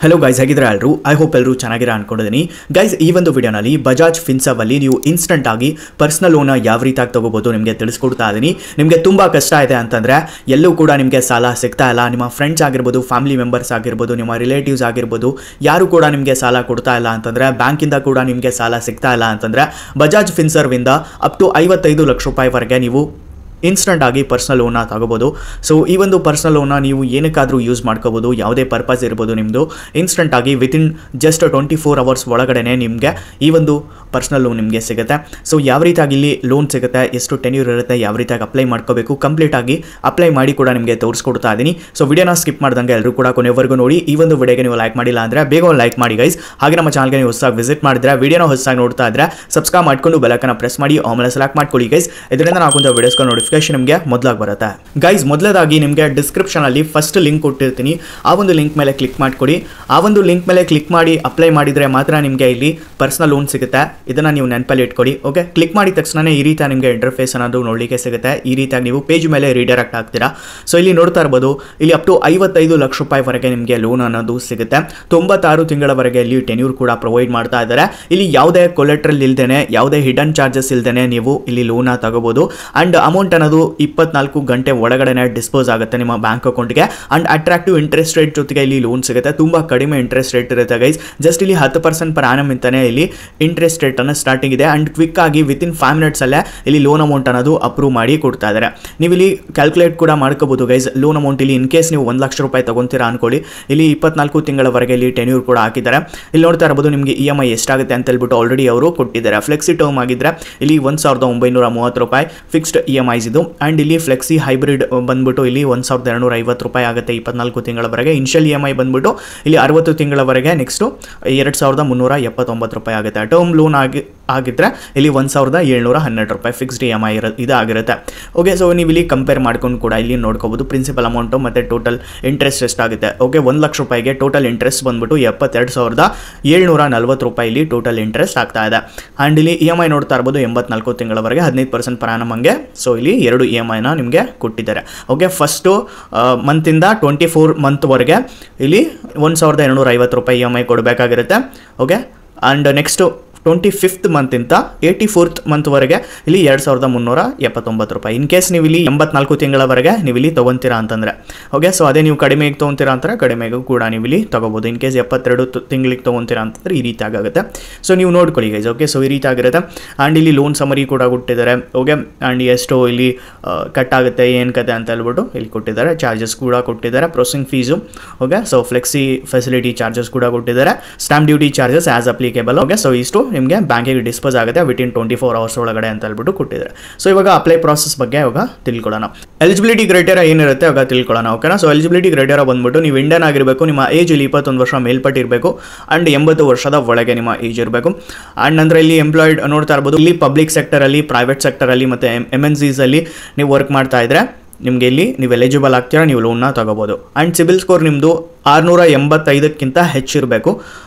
Hello guys, ಹೇಗಿದ್ರೆ ಎಲ್ಲರೂ? I hope ಎಲ್ಲರೂ ಚೆನ್ನಾಗಿರ ಅನ್ಕೊಂಡಿದ್ದೀನಿ. ಗೈಸ್, ಈ ಒಂದು ವಿಡಿಯೋನಲ್ಲಿ ಬಜಾಜ್ ಫಿನ್ಸರ್ವಲ್ಲಿ ನೀವು ಇನ್ಸ್ಟೆಂಟ್ ಆಗಿ ಪರ್ಸನಲ್ ಲೋನ್ ಯಾವ ರೀತಿಯಾಗಿ ತಗೋಬಹುದು ನಿಮಗೆ ತಿಳಿಸ್ಕೊಡ್ತಾ ಇದ್ದೀನಿ. ನಿಮಗೆ ತುಂಬ ಕಷ್ಟ ಇದೆ ಅಂತಂದರೆ ಎಲ್ಲೂ ಕೂಡ ನಿಮಗೆ ಸಾಲ ಸಿಗ್ತಾ ಇಲ್ಲ. ನಿಮ್ಮ ಫ್ರೆಂಡ್ಸ್ ಆಗಿರ್ಬೋದು, ಫ್ಯಾಮಿಲಿ ಮೆಂಬರ್ಸ್ ಆಗಿರ್ಬೋದು, ನಿಮ್ಮ ರಿಲೇಟಿವ್ಸ್ ಆಗಿರ್ಬೋದು, ಯಾರು ಕೂಡ ನಿಮಗೆ ಸಾಲ ಕೊಡ್ತಾ ಇಲ್ಲ ಅಂತಂದರೆ, ಬ್ಯಾಂಕಿಂದ ಕೂಡ ನಿಮಗೆ ಸಾಲ ಸಿಗ್ತಾ ಇಲ್ಲ ಅಂತಂದರೆ ಬಜಾಜ್ ಫಿನ್ಸರ್ವಿಂದ ಅಪ್ ಟು 55 ಲಕ್ಷ ರೂಪಾಯಿವರೆಗೆ ನೀವು ಇನ್ಸ್ಟೆಂಟ್ ಆಗಿ ಪರ್ಸನಲ್ ಲೋನ್ನ ತಗೋಬೋದು. ಸೊ ಈ ಒಂದು ಪರ್ಸನಲ್ ಲೋನ್ನ ನೀವು ಏನಕ್ಕಾದರೂ ಯೂಸ್ ಮಾಡ್ಕೋಬೋದು, ಯಾವುದೇ ಪರ್ಪಸ್ ಇರ್ಬೋದು ನಿಮ್ಮದು. ಇನ್ಸ್ಟೆಂಟ್ ಆಗಿ ವಿತಿನ್ ಜಸ್ಟ್ 24 ಅವರ್ಸ್ ಒಳಗಡೆ ನಿಮಗೆ ಈ ಒಂದು ಪರ್ಸನಲ್ ಲೋನ್ ನಿಮಗೆ ಸಿಗುತ್ತೆ. ಸೊ ಯಾವ ರೀತಿಯಾಗಿ ಇಲ್ಲಿ ಲೋನ್ ಸಿಗುತ್ತೆ, ಎಷ್ಟು ಟೆನ್ಯೂರ್ ಇರುತ್ತೆ, ಯಾವ ರೀತಿಯಾಗಿ ಅಪ್ಲೈ ಮಾಡ್ಕೋಬೇಕು, ಕಂಪ್ಲೀಟಾಗಿ ಅಪ್ಲೈ ಮಾಡಿ ಕೂಡ ನಿಮಗೆ ತೋರಿಸ್ಕೊಡ್ತಾ ಇದ್ದೀನಿ. ಸೊ ವಿಡಿಯೋನ ಸ್ಕಿಪ್ ಮಾಡ್ದಂಗೆ ಎಲ್ಲರೂ ಕೂಡ ಕೊನೆವರೆಗೂ ನೋಡಿ. ಈ ಒಂದು ವಿಡಿಯೋಗೆ ನೀವು ಲೈಕ್ ಮಾಡಿಲ್ಲ ಅಂದರೆ ಬೇಗ ಒಂದು ಲೈಕ್ ಮಾಡಿ ಗೈಸ್. ಹಾಗೆ ನಮ್ಮ ಚಾನಲ್ಗೆ ನೀವು ಹೊಸದಾಗಿ ವಿಸಿಟ್ ಮಾಡಿದ್ರೆ, ವಿಡಿಯೋನ ಹೊಸದಾಗಿ ನೋಡ್ತಾ ಇದ್ರೆ ಸಬ್ಸ್ಕ್ರೈಬ್ ಮಾಡ್ಕೊಂಡು ಬೆಲಕನ್ನು ಪ್ರೆಸ್ ಮಾಡಿ ಆಮೇಲೆ ಸೆಲೆಕ್ಟ್ ಮಾಡ್ಕೊಳ್ಳಿ ಗೈಸ್. ಇದರಿಂದ ನಾವು ವಿಡಿಯೋಸ್ಗಳು ನೋಟಿಫಿಕೇಶನ್ ನಿಮಗೆ ಮೊದಲಾಗಿ ಬರುತ್ತೆ. ಗೈಸ್, ಮೊದಲದಾಗಿ ನಿಮಗೆ ಡಿಸ್ಕ್ರಿಪ್ಷನ್ ಅಲ್ಲಿ ಫಸ್ಟ್ ಲಿಂಕ್ ಕೊಟ್ಟಿರ್ತೀನಿ. ಆ ಒಂದು ಲಿಂಕ್ ಮೇಲೆ ಕ್ಲಿಕ್ ಮಾಡ್ಕೊಡಿ. ಆ ಒಂದು ಲಿಂಕ್ ಮೇಲೆ ಕ್ಲಿಕ್ ಮಾಡಿ ಅಪ್ಲೈ ಮಾಡಿದ್ರೆ ಮಾತ್ರ ನಿಮಗೆ ಇಲ್ಲಿ ಪರ್ಸನಲ್ ಲೋನ್ ಸಿಗುತ್ತೆ. ಇದನ್ನ ನೀವು ನೆನಪಲ್ಲಿ ಇಟ್ಕೊಳ್ಳಿ. ಓಕೆ, ಕ್ಲಿಕ್ ಮಾಡಿದ ತಕ್ಷಣ ಈ ರೀತಿ ನಿಮಗೆ ಇಂಟರ್ಫೇಸ್ ಅನ್ನೋದು ನೋಡಲಿಕ್ಕೆ ಸಿಗುತ್ತೆ. ಈ ರೀತಿಯಾಗಿ ನೀವು ಪೇಜ್ ಮೇಲೆ ರೀಡೈರೆಕ್ಟ್ ಆಗ್ತೀರಾ. ಸೊ ಇಲ್ಲಿ ನೋಡ್ತಾ ಇರ್ಬೋದು, ಇಲ್ಲಿ ಅಪ್ ಟು 55 ಲಕ್ಷ ರೂಪಾಯಿವರೆಗೆ ನಿಮಗೆ ಲೋನ್ ಅನ್ನೋದು ಸಿಗುತ್ತೆ. 96 ತಿಂಗಳವರೆಗೆ ಇಲ್ಲಿ ಟೆನ್ಯೂರ್ ಕೂಡ ಪ್ರೊವೈಡ್ ಮಾಡ್ತಾ ಇದ್ದಾರೆ. ಇಲ್ಲಿ ಯಾವುದೇ ಕೊಲೆಟ್ರಲ್ ಇಲ್ದೇನೆ, ಯಾವುದೇ ಹಿಡನ್ ಚಾರ್ಜಸ್ ಇಲ್ದೇನೆ ನೀವು ಇಲ್ಲಿ ಲೋನ್ ತಗೋಬಹುದು. ಅಂಡ್ ಅಮೌಂಟ್ ಅನ್ನೋದು 24 ಗಂಟೆ ಒಳಗಡೆ ಡಿಸ್ಪೋಸ್ ಆಗುತ್ತೆ ನಿಮ್ಮ ಬ್ಯಾಂಕ್ ಅಕೌಂಟ್ಗೆ. ಅಂಡ್ ಅಟ್ರಾಕ್ಟಿವ್ ಇಂಟ್ರೆಸ್ಟ್ ರೇಟ್ ಜೊತೆಗೆ ಇಲ್ಲಿ ಲೋನ್ ಸಿಗುತ್ತೆ. ತುಂಬಾ ಕಡಿಮೆ ಇಂಟ್ರೆಸ್ಟ್ ರೇಟ್ ಇರುತ್ತೆ ಗೈಸ್. ಜಸ್ಟ್ ಇಲ್ಲಿ 10% ಪರ್ ಆನಮ್ ಅಂತಾನೆ ಇಲ್ಲಿ ಇಂಟ್ರೆಸ್ಟ್ ರೇಟ್ ಅನ್ನು ಸ್ಟಾರ್ಟಿಂಗ್ ಇದೆ. ಅಂಡ್ ಕ್ವಿಕ್ ಆಗಿ ವಿತಿನ್ 5 ಮಿನಿಟ್ಸ್ ಅಲ್ಲೇ ಇಲ್ಲಿ ಲೋನ್ ಅಮೌಂಟ್ ಅನ್ನೋದು ಅಪ್ರೂವ್ ಮಾಡಿ ಕೊಡ್ತಾ ಇದ್ದಾರೆ. ನೀವು ಇಲ್ಲಿ ಕ್ಯಾಲ್ಕುಲೇಟ್ ಕೂಡ ಮಾಡ್ಕೋಬಹುದು ಗೈಸ್. ಲೋನ್ ಅಮೌಂಟ್ ಇಲ್ಲಿ ಇನ್ ಕೇಸ್ ನೀವು 1 ಲಕ್ಷ ರೂಪಾಯಿ ತಗೊಂತೀರಾ ಅನ್ಕೊಳ್ಳಿ, ಇಲ್ಲಿ 24 ತಿಂಗಳವರೆಗೆ ಇಲ್ಲಿ ಟೆನ್ಯೂರ್ ಕೂಡ ಹಾಕಿದ್ದಾರೆ. ಇಲ್ಲಿ ನೋಡ್ತಾ ಇರಬಹುದು ನಿಮಗೆ EMI ಎಷ್ಟಾಗುತ್ತೆ ಅಂತ ಹೇಳ್ಬಿಟ್ಟು ಆಲ್ರೆಡಿ ಅವರು ಕೊಟ್ಟಿದ್ದಾರೆ. ಫ್ಲೆಕ್ಸಿ ಟರ್ಮ್ ಆಗಿದ್ರೆ ಇಲ್ಲಿ 1930 ರೂಪಾಯಿ ಫಿಕ್ಸ್ಡ್ EMIs ಇದು. ಅಂಡ್ ಇಲ್ಲಿ ಫ್ಲೆಕ್ಸಿ ಹೈಬ್ರಿಡ್ ಬಂದ್ಬಿಟ್ಟು ಇಲ್ಲಿ 1250 ರೂಪಾಯಿ ಆಗುತ್ತೆ 24 ತಿಂಗಳವರೆಗೆ. ಇನಿಷಿಯಲ್ EMI ಬಂದ್ಬಿಟ್ಟು ಇಲ್ಲಿ 60 ತಿಂಗಳವರೆಗೆ, ನೆಕ್ಸ್ಟ್ 2379 ರೂಪಾಯಿ ಆಗುತ್ತೆ. ಟರ್ಮ್ ಲೋನ್ ಆಗಿದ್ರೆ ಇಲ್ಲಿ 1712 ರೂಪಾಯಿ ಫಿಕ್ಸ್ಡ್ EMI ಇದಾಗಿರುತ್ತೆ. ಓಕೆ, ಸೊ ನೀವು ಇಲ್ಲಿ ಕಂಪೇರ್ ಮಾಡ್ಕೊಂಡು ಕೂಡ ಇಲ್ಲಿ ನೋಡ್ಕೋಬಹುದು ಪ್ರಿನ್ಸಿಪಲ್ ಅಮೌಂಟು ಮತ್ತು ಟೋಟಲ್ ಇಂಟ್ರೆಸ್ಟ್ ಎಷ್ಟಾಗುತ್ತೆ. ಓಕೆ, 1 ಲಕ್ಷ ರೂಪಾಯಿಗೆ ಟೋಟಲ್ ಇಂಟ್ರೆಸ್ಟ್ ಬಂದ್ಬಿಟ್ಟು 72,740 ರೂಪಾಯಿ ಇಲ್ಲಿ ಟೋಟಲ್ ಇಂಟ್ರೆಸ್ಟ್ ಆಗ್ತಾ ಇದೆ. ಆ್ಯಂಡ್ ಇಲ್ಲಿ EMI ನೋಡ್ತಾ ಇರ್ಬೋದು 84 ತಿಂಗಳವರೆಗೆ 15% ಪರ್ ಆನಮ್ ಹಂಗೆ. ಸೊ ಇಲ್ಲಿ 2 EMIನ ನಿಮಗೆ ಕೊಟ್ಟಿದ್ದಾರೆ. ಓಕೆ, ಫಸ್ಟು ಮಂತಿಂದ 24 ಮಂತ್ವರೆಗೆ ಇಲ್ಲಿ 1250 ರೂಪಾಯಿ EMI ಕೊಡಬೇಕಾಗಿರುತ್ತೆ. ಓಕೆ, ಆ್ಯಂಡ್ ನೆಕ್ಸ್ಟು 25th ಮಂತಿಂದ 84th ಮಂತ್ವರೆಗೆ ಇಲ್ಲಿ 2379 ರೂಪಾಯಿ. ಇನ್ ಕೇಸ್ ನೀವು ಇಲ್ಲಿ 84 ತಿಂಗಳವರೆಗೆ ನೀವು ಇಲ್ಲಿ ತೊಗೊತೀರಾ ಅಂತಂದರೆ. ಓಕೆ, ಸೊ ಅದೇ ನೀವು ಕಡಿಮೆಗೆ ತೊಗೊತೀರಾ ಅಂತಾರೆ, ಕಡಿಮೆಗೂ ಕೂಡ ನೀವು ಇಲ್ಲಿ ತೊಗೋಬೋದು. ಇನ್ ಕೇಸ್ 72 ತಿಂಗಳಿಗೆ ತೊಗೊತೀರಾ ಅಂತಂದರೆ ಈ ರೀತಿ ಆಗುತ್ತೆ. ಸೊ ನೀವು ನೋಡ್ಕೊಳ್ಳಿ ಗೈಸ್. ಓಕೆ, ಸೊ ಈ ರೀತಿ ಆಗಿರುತ್ತೆ. ಆ್ಯಂಡ್ ಇಲ್ಲಿ ಲೋನ್ ಸಮರಿ ಕೂಡ ಕೊಟ್ಟಿದ್ದಾರೆ. ಓಕೆ, ಆ್ಯಂಡ್ ಎಷ್ಟು ಇಲ್ಲಿ ಕಟ್ ಆಗುತ್ತೆ ಏನು ಕತೆ ಅಂತ ಹೇಳ್ಬಿಟ್ಟು ಇಲ್ಲಿ ಕೊಟ್ಟಿದ್ದಾರೆ. ಚಾರ್ಜಸ್ ಕೂಡ ಕೊಟ್ಟಿದ್ದಾರೆ, processing fees. Okay, so flexi facility charges ಕೂಡ ಕೊಟ್ಟಿದ್ದಾರೆ. Stamp duty charges as applicable. Okay, so ಇಷ್ಟು ನಿಮಗೆ ಬ್ಯಾಂಕಿಗೆ ಡಿಸ್ಪೋಸ್ ಆಗುತ್ತೆ ವಿತಿನ್ 24 ಅವರ್ಸ್ ಒಳಗಡೆ ಅಂತ ಹೇಳ್ಬಿಟ್ಟು ಕೊಟ್ಟಿದ್ದಾರೆ. ಸೊ ಇವಾಗ ಅಪ್ಲೈ ಪ್ರಾಸೆಸ್ ಬಗ್ಗೆ ಇವಾಗ ತಿಳ್ಕೊಳ್ಳೋಣ. ಎಲಿಜಿಬಿಲಿಟಿ ಕ್ರೈಟೇರಿಯಾ ಏನಿರುತ್ತೆ ಇವಾಗ ತಿಳ್ಕೊಳ್ಳೋಣ. ಓಕೆನಾ? ಸೊ ಎಲಿಜಿಬಿಲಿಟಿ ಕ್ರೈಟೇರಿಯಾ ಬಂದ್ಬಿಟ್ಟು ನೀವು ಇಂಡಿಯನ್ ಆಗಿರಬೇಕು, ನಿಮ್ಮ ಏಜ್ ಇಲ್ಲಿ 21 ವರ್ಷ ಮೇಲ್ಪಟ್ಟಿರಬೇಕು, ಅಂಡ್ 80 ವರ್ಷದ ಒಳಗೆ ನಿಮ್ಮ ಏಜ್ ಇರಬೇಕು. ಅಂಡ್ ಅಂದರೆ ಇಲ್ಲಿ ಎಂಪ್ಲಾಯ್ಡ್ ನೋಡ್ತಾ ಇರ್ಬೋದು, ಇಲ್ಲಿ ಪಬ್ಲಿಕ್ ಸೆಕ್ಟರಲ್ಲಿ, ಪ್ರೈವೇಟ್ ಸೆಕ್ಟರಲ್ಲಿ ಮತ್ತು MNCs ಅಲ್ಲಿ ನೀವು ವರ್ಕ್ ಮಾಡ್ತಾ ಇದ್ರೆ ನಿಮಗೆ ಇಲ್ಲಿ ನೀವು ಎಲಿಜಿಬಲ್ ಆಗ್ತೀರಾ, ನೀವು ಲೋನ್ನ ತಗೋಬೋದು. ಆ್ಯಂಡ್ ಸಿಬಿಲ್ ಸ್ಕೋರ್ ನಿಮ್ಮದು 685ಕ್ಕಿಂತ ಹೆಚ್ಚಿರಬೇಕು.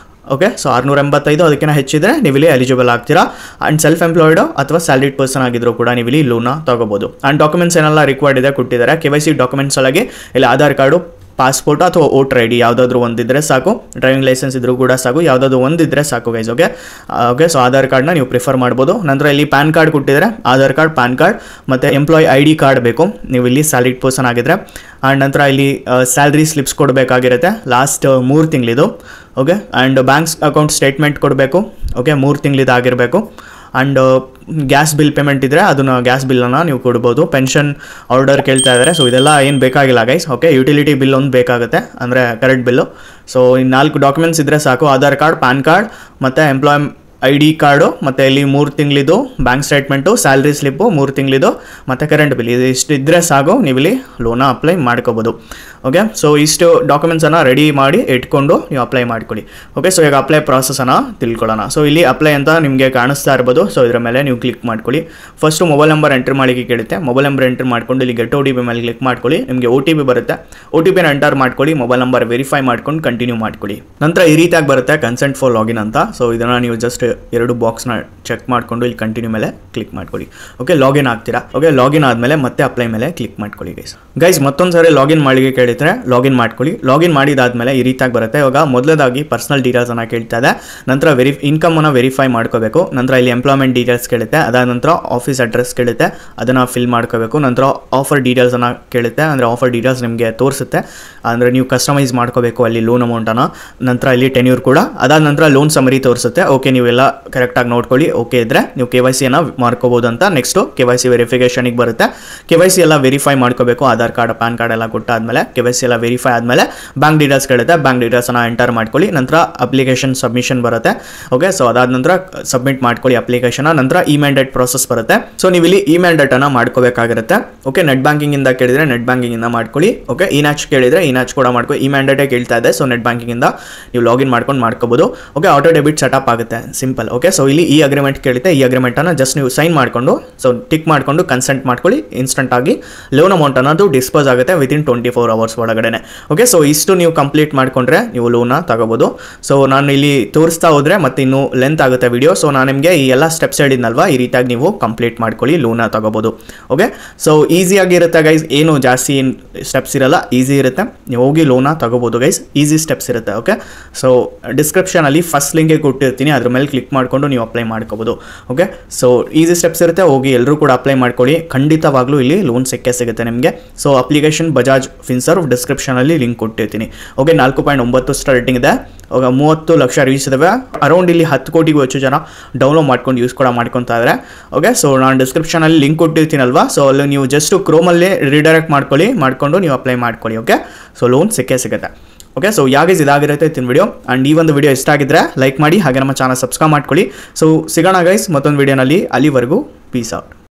ಓಕೆ, ಸೊ 685 ಅದಕ್ಕಿಂತ ಹೆಚ್ಚಿದ್ರೆ ನೀವು ಇಲ್ಲಿ ಎಲಿಜಿಬಲ್ ಆಗ್ತೀರಾ. ಆ್ಯಂಡ್ ಸೆಲ್ಫ್ ಎಂಪ್ಲಾಯ್ಡು ಅಥವಾ ಸ್ಯಾಲರಿಡ್ ಪರ್ಸನ್ ಆಗಿದ್ರು ಕೂಡ ನೀವು ಇಲ್ಲಿ ಲೋನ್ನ ತಗೋಬೋದು. ಆ್ಯಂಡ್ ಡಾಕ್ಯುಮೆಂಟ್ಸ್ ಏನೆಲ್ಲ ರಿಕ್ವೈರ್ಡ್ ಇದೆ ಕೊಟ್ಟಿದ್ದಾರೆ. KYC ಡಾಕ್ಯುಮೆಂಟ್ಸ್ ಒಳಗೆ ಇಲ್ಲಿ ಆಧಾರ್ ಕಾರ್ಡು, ಪಾಸ್ಪೋರ್ಟ್ ಅಥವಾ ವೋಟರ್ ID ಯಾವುದಾದ್ರೂ ಒಂದಿದ್ರೆ ಸಾಕು. ಡ್ರೈವಿಂಗ್ ಲೈಸೆನ್ಸ್ ಇದ್ರೂ ಕೂಡ ಸಾಕು, ಯಾವುದಾದ್ರು ಒಂದಿದ್ರೆ ಸಾಕು guys. Okay, okay, so Aadhaar ಕಾರ್ಡ್ನ ನೀವು ಪ್ರಿಫರ್ ಮಾಡ್ಬೋದು. ನಂತರ ಇಲ್ಲಿ ಪ್ಯಾನ್ ಕಾರ್ಡ್ ಕೊಟ್ಟಿದ್ದಾರೆ, ಆಧಾರ್ ಕಾರ್ಡ್, ಪ್ಯಾನ್ ಕಾರ್ಡ್ ಮತ್ತು ಎಂಪ್ಲಾಯ್ ID ಕಾರ್ಡ್ ಬೇಕು ನೀವು ಇಲ್ಲಿ ಸ್ಯಾಲರಿಡ್ ಪರ್ಸನ್ ಆಗಿದ್ರೆ. ಆ್ಯಂಡ್ ನಂತರ ಇಲ್ಲಿ ಸ್ಯಾಲ್ರಿ ಸ್ಲಿಪ್ಸ್ ಕೊಡಬೇಕಾಗಿರುತ್ತೆ ಲಾಸ್ಟ್ 3 ತಿಂಗಳಿದು. Okay, and bank account statement ಕೊಡಬೇಕು. ಓಕೆ, 3 ತಿಂಗಳಿದಾಗಿರಬೇಕು. ಆ್ಯಂಡ್ ಗ್ಯಾಸ್ ಬಿಲ್ ಪೇಮೆಂಟ್ ಇದ್ದರೆ ಅದನ್ನು ಗ್ಯಾಸ್ ಬಿಲ್ಲನ್ನು ನೀವು ಕೊಡ್ಬೋದು. ಪೆನ್ಷನ್ ಆರ್ಡರ್ ಕೇಳ್ತಾ ಇದ್ದಾರೆ. ಸೊ ಇದೆಲ್ಲ ಏನು ಬೇಕಾಗಿಲ್ಲ ಗೈಸ್. ಓಕೆ, ಯುಟಿಲಿಟಿ ಬಿಲ್ ಒಂದು ಬೇಕಾಗುತ್ತೆ, ಅಂದರೆ ಕರೆಂಟ್ ಬಿಲ್ಲು. ಸೊ ಈ 4 ಡಾಕ್ಯುಮೆಂಟ್ಸ್ ಇದ್ದರೆ ಸಾಕು. ಆಧಾರ್ ಕಾರ್ಡ್, ಪ್ಯಾನ್ ಕಾರ್ಡ್ ಮತ್ತು ಎಂಪ್ಲಾಯ್ ID ಕಾರ್ಡು, ಮತ್ತು ಇಲ್ಲಿ 3 ತಿಂಗಳಿದು ಬ್ಯಾಂಕ್ ಸ್ಟೇಟ್ಮೆಂಟು, ಸ್ಯಾಲ್ರಿ ಸ್ಲಿಪ್ಪು 3 ತಿಂಗಳಿದು ಮತ್ತು ಕರೆಂಟ್ ಬಿಲ್. ಇದು ಇಷ್ಟು ಇದ್ದರೆ ಸಾಕು, ನೀವು ಇಲ್ಲಿ ಲೋನ ಅಪ್ಲೈ ಮಾಡ್ಕೋಬೋದು. ಓಕೆ, ಸೊ ಇಷ್ಟು ಡಾಕ್ಯುಮೆಂಟ್ಸನ್ನು ರೆಡಿ ಮಾಡಿ ಇಟ್ಕೊಂಡು ನೀವು ಅಪ್ಲೈ ಮಾಡ್ಕೊಳ್ಳಿ. ಓಕೆ, ಸೊ ಈಗ ಅಪ್ಲೈ ಪ್ರಾಸೆಸನ್ನು ತಿಳ್ಕೊಳ್ಳೋಣ. ಸೊ ಇಲ್ಲಿ ಅಪ್ಲೈ ಅಂತ ನಿಮಗೆ ಕಾಣಿಸ್ತಾ ಇರ್ಬೋದು. ಸೊ ಇದರ ಮೇಲೆ ನೀವು ಕ್ಲಿಕ್ ಮಾಡ್ಕೊಳ್ಳಿ. ಫಸ್ಟು ಮೊಬೈಲ್ ನಂಬರ್ ಎಂಟ್ರ್ ಮಾಡಿಕ್ಕೆ ಕೇಳುತ್ತೆ. ಮೊಬೈಲ್ ನಂಬರ್ ಎಂಟ್ರ್ ಮಾಡ್ಕೊಂಡು ಇಲ್ಲಿ ಗೆಟ್ OTP ಮೇಲೆ ಕ್ಲಿಕ್ ಮಾಡ್ಕೊಳ್ಳಿ. ನಿಮಗೆ OTP ಬರುತ್ತೆ. OTPನ ಎಂಟರ್ ಮಾಡ್ಕೊಳ್ಳಿ. ಮೊಬೈಲ್ ನಂಬರ್ ವೆರಿಫೈ ಮಾಡ್ಕೊಂಡು ಕಂಟಿನ್ಯೂ ಮಾಡ್ಕೊಳ್ಳಿ. ನಂತರ ಈ ರೀತಿಯಾಗಿ ಬರುತ್ತೆ ಕನ್ಸೆಂಟ್ ಫಾರ್ ಲಾಗಿನ್ ಅಂತ. ಸೊ ಇದನ್ನು ನೀವು ಜಸ್ಟ್ ಎರಡು ಬಾಕ್ಸ್ನ ಚೆಕ್ ಮಾಡಿಕೊಂಡು ಇಲ್ಲಿ ಕಂಟಿನ್ಯೂ ಮೇಲೆ ಕ್ಲಿಕ್ ಮಾಡ್ಕೊಳ್ಳಿ. ಓಕೆ, ಲಾಗಿನ್ ಆಗ್ತೀರಾ. ಓಕೆ, ಲಾಗಿನ್ ಆದಮೇಲೆ ಮತ್ತೆ ಅಪ್ಲೈ ಮೇಲೆ ಕ್ಲಿಕ್ ಮಾಡ್ಕೊಳ್ಳಿ ಗೈಸ್. ಮತ್ತೊಂದು ಸಾರಿ ಲಾಗಿನ್ ಮಾಡಿ ಕೇಳಿದ್ರೆ ಲಾಗಿನ್ ಮಾಡ್ಕೊಳ್ಳಿ. ಲಾಗಿನ್ ಮಾಡಿದಾದ್ಮೇಲೆ ಈ ರೀತಿಯಾಗಿ ಬರುತ್ತೆ. ಇವಾಗ ಮೊದಲದಾಗಿ ಪರ್ಸನಲ್ ಡೀಟೇಲ್ಸನ್ನು ಕೇಳ್ತಾ ಇದೆ, ನಂತರ ಇನ್ಕಮನ್ನು ವೆರಿಫೈ ಮಾಡ್ಕೋಬೇಕು, ನಂತರ ಇಲ್ಲಿ ಎಂಪ್ಲಾಯ್ಮೆಂಟ್ ಡೀಟೇಲ್ಸ್ ಕೇಳುತ್ತೆ, ಅದಾದ ನಂತರ ಆಫೀಸ್ ಅಡ್ರೆಸ್ ಕೇಳುತ್ತೆ, ಅದನ್ನು ಫಿಲ್ ಮಾಡ್ಕೋಬೇಕು, ನಂತರ ಆಫರ್ ಡೀಟೇಲ್ಸನ್ನು ಕೇಳುತ್ತೆ, ಅಂದರೆ ಆಫರ್ ಡೀಟೇಲ್ಸ್ ನಿಮಗೆ ತೋರಿಸುತ್ತೆ, ಅಂದರೆ ನೀವು ಕಸ್ಟಮೈಸ್ ಮಾಡ್ಕೋಬೇಕು ಅಲ್ಲಿ ಲೋನ್ ಅಮೌಂಟನ್ನು, ನಂತರ ಇಲ್ಲಿ ಟೆನ್ಯೂರ್ ಕೂಡ, ಅದಾದ ನಂತರ ಲೋನ್ ಸಮರಿ ತೋರಿಸುತ್ತೆ. ಓಕೆ, ನೀವೆಲ್ಲ ಕರೆಕ್ಟಾಗಿ ನೋಡ್ಕೊಳ್ಳಿ. ಓಕೆ ಇದ್ದರೆ ನೀವು KYC ಮಾಡ್ಕೋಬೋದು ಅಂತ. ನೆಕ್ಸ್ಟು KYC ವೆರಿಫಿಕೇಷನಿಗೆ ಬರುತ್ತೆ. KYC ಎಲ್ಲ ವೆರಿಫೈ ಮಾಡ್ಕೋಬೇಕು, ಆಧಾರ್ ಕಾರ್ಡ್ ಪ್ಯಾನ್ ಕಾರ್ಡ್ ಎಲ್ಲ ಕೊಟ್ಟಾದ್ಮೇಲೆ KYC ಎಲ್ಲ ವೆರಿಫೈ ಆದಮೇಲೆ ಬ್ಯಾಂಕ್ ಡೀಟೇಲ್ಸ್ ಕೇಳುತ್ತೆ, ಬ್ಯಾಂಕ್ ಡೀಟೇಲ್ಸನ್ನು ಎಂಟರ್ ಮಾಡ್ಕೊಳ್ಳಿ, ನಂತರ ಅಪ್ಲಿಕೇಶನ್ ಸಬ್ಮಿಷನ್ ಬರುತ್ತೆ. ಓಕೆ, ಸೊ ಅದಾದ ನಂತರ ಸಬ್ಮಿಟ್ ಮಾಡ್ಕೊಳ್ಳಿ ಅಪ್ಲಿಕೇಶನ್, ನಂತರ ಇ-ಮ್ಯಾಂಡೇಟ್ ಪ್ರೋಸೆಸ್ ಬರುತ್ತೆ. ಸೊ ನೀವು ಇಲ್ಲಿ ಇ-ಮ್ಯಾಂಡೇಟನ್ನು ಮಾಡ್ಕೋಬೇಕಾಗಿರುತ್ತೆ. ಓಕೆ, ನೆಟ್ ಬ್ಯಾಂಕಿಂಗಿಂದ ಕೇಳಿದರೆ ನೆಟ್ ಬ್ಯಾಂಕಿಂಗಿಂದ ಮಾಡ್ಕೊಳ್ಳಿ. ಓಕೆ, ಇ-ನ್ಯಾಚ್ ಕೇಳಿದರೆ ಇ-ನ್ಯಾಚ್ ಕೂಡ ಮಾಡ್ಕೊಳ್ಳಿ. ಇ-ಮ್ಯಾಂಡೇಟೇ ಕೇಳ್ತಾ ಇದೆ, ಸೊ ನೆಟ್ ಬ್ಯಾಂಕಿಂಗಿಂದ ನೀವು ಲಾಗಿನ್ ಮಾಡ್ಕೋಬೋದು. ಓಕೆ, ಆಟೋ ಡೆಬಿಟ್ ಸೆಟಪ್ ಆಗುತ್ತೆ, ಸಿಂಪಲ್. ಓಕೆ, ಸೊ ಇಲ್ಲಿ ಈ ಅಗ್ರಿಮೆಂಟ್ ಕೇಳುತ್ತೆ, ಈ ಅಗ್ರಿಮೆಂಟನ್ನು ಜಸ್ಟ್ ನೀವು ಸೈನ್ ಮಾಡಿಕೊಂಡು ಸೊ ಟಿಕ್ ಮಾಡಿಕೊಂಡು ಕನ್ಸೆಂಟ್ ಮಾಡ್ಕೊಳ್ಳಿ. ಇನ್ಸ್ಟೆಂಟ್ ಆಗಿ ಲೋನ್ ಅಮೌಂಟ್ ಅನ್ನೋದು ಡಿಸ್ಪೋಸ್ ಆಗುತ್ತೆ ವಿತಿನ್ 24 hours ಒಳಗಡೆ. ಓಕೆ, ಸೊ ಇಷ್ಟು ನೀವು ಕಂಪ್ಲೀಟ್ ಮಾಡ್ಕೊಂಡ್ರೆ ನೀವು ಲೋನ ತಗೋಬೋದು. ಸೊ ನಾನು ಇಲ್ಲಿ ತೋರಿಸ್ತಾ ಹೋದರೆ ಮತ್ತೆ ಇನ್ನೂ ಲೆಂತ್ ಆಗುತ್ತೆ ವಿಡಿಯೋ. ಸೊ ನಾನು ನಿಮಗೆ ಈ ಎಲ್ಲ ಸ್ಟೆಪ್ಸ್ ಹೇಳಿದ್ನಲ್ವಾ, ಈ ರೀತಿಯಾಗಿ ನೀವು ಕಂಪ್ಲೀಟ್ ಮಾಡ್ಕೊಳ್ಳಿ, ಲೋನ ತಗೋಬೋದು. ಓಕೆ, ಸೊ ಈಸಿಯಾಗಿರುತ್ತೆ ಗೈಸ್, ಏನು ಜಾಸ್ತಿ ಸ್ಟೆಪ್ಸ್ ಇರಲ್ಲ, ಈಸಿ ಇರುತ್ತೆ, ನೀವು ಹೋಗಿ ಲೋನ ತಗೋಬೋದು ಗೈಸ್, ಈಸಿ ಸ್ಟೆಪ್ಸ್ ಇರುತ್ತೆ. ಓಕೆ, ಸೊ ಡಿಸ್ಕ್ರಿಪ್ಷನಲ್ಲಿ ಫಸ್ಟ್ ಲಿಂಕ್ಗೆ ಕೊಟ್ಟಿರ್ತೀನಿ, ಅದ್ರ ಮೇಲೆ ಕ್ಲಿಕ್ ಮಾಡಿಕೊಂಡು ನೀವು ಅಪ್ಲೈ ಮಾಡ್ಕೋಬೋದು. ಓಕೆ, ಸೊ ಈಸಿ ಸ್ಟೆಪ್ಸ್ ಇರುತ್ತೆ, ಹೋಗಿ ಎಲ್ಲರೂ ಕೂಡ ಅಪ್ಲೈ ಮಾಡ್ಕೊಳ್ಳಿ, ಖಂಡಿತವಾಗ್ಲೂ ಇಲ್ಲಿ ಲೋನ್ ಸಿಗುತ್ತೆ ನಿಮಗೆ. ಸೊ ಅಪ್ಲಿಕೇಶನ್ ಬಜಾಜ್ ಫಿನ್ಸರ್ವ್ ಡಿಸ್ಕ್ರಿಪ್ಷನಲ್ಲಿ ಲಿಂಕ್ ಕೊಟ್ಟಿರ್ತೀನಿ. ಓಕೆ, 4.9 ಸ್ಟಾರ್ ರೇಟಿಂಗ್ ಇದೆ. 30 ಲಕ್ಷ ರೀಚ್ ಇದಾವೆ. ಅರೌಂಡ್ ಇಲ್ಲಿ 10 ಕೋಟಿಗೂ ಹೆಚ್ಚು ಜನ ಡೌನ್ಲೋಡ್ ಮಾಡ್ಕೊಂಡು ಯೂಸ್ ಕೂಡ ಮಾಡ್ಕೊತಾ ಇದ್ದಾರೆ. ಓಕೆ, ಸೊ ನಾನು ಡಿಸ್ಕ್ರಿಪ್ಷನಲ್ಲಿ ಲಿಂಕ್ ಕೊಟ್ಟಿರ್ತೀನಲ್ವಾ, ಸೊ ಅಲ್ಲಿ ನೀವು ಜಸ್ಟ್ ಕ್ರೋಮಲ್ಲಿ ರಿಡೈರೆಕ್ಟ್ ಮಾಡಿಕೊಂಡು ನೀವು ಅಪ್ಲೈ ಮಾಡ್ಕೊಳ್ಳಿ. ಓಕೆ, ಸೊ ಲೋನ್ ಸಿಗುತ್ತೆ. ಓಕೆ, ಸೊ ಯಾಗೈಸ್ ಇದಾಗಿರುತ್ತೆ ಇತ್ತಿನ ವಿಡಿಯೋ. ಆ್ಯಂಡ್ ಈ ಒಂದು ವಿಡಿಯೋ ಇಷ್ಟ ಆಗಿದ್ರೆ ಲೈಕ್ ಮಾಡಿ, ಹಾಗೆ ನಮ್ಮ ಚಾನಲ್ ಸಬ್ಸ್ಕ್ರೈಬ್ ಮಾಡ್ಕೊಳ್ಳಿ. ಸೊ ಸಿಗೋಣ ಗೈಸ್ ಮತ್ತೊಂದು ವಿಡಿಯೋನಲ್ಲಿ, ಅಲ್ಲಿವರೆಗೂ ಪೀಸ್ ಔಟ್.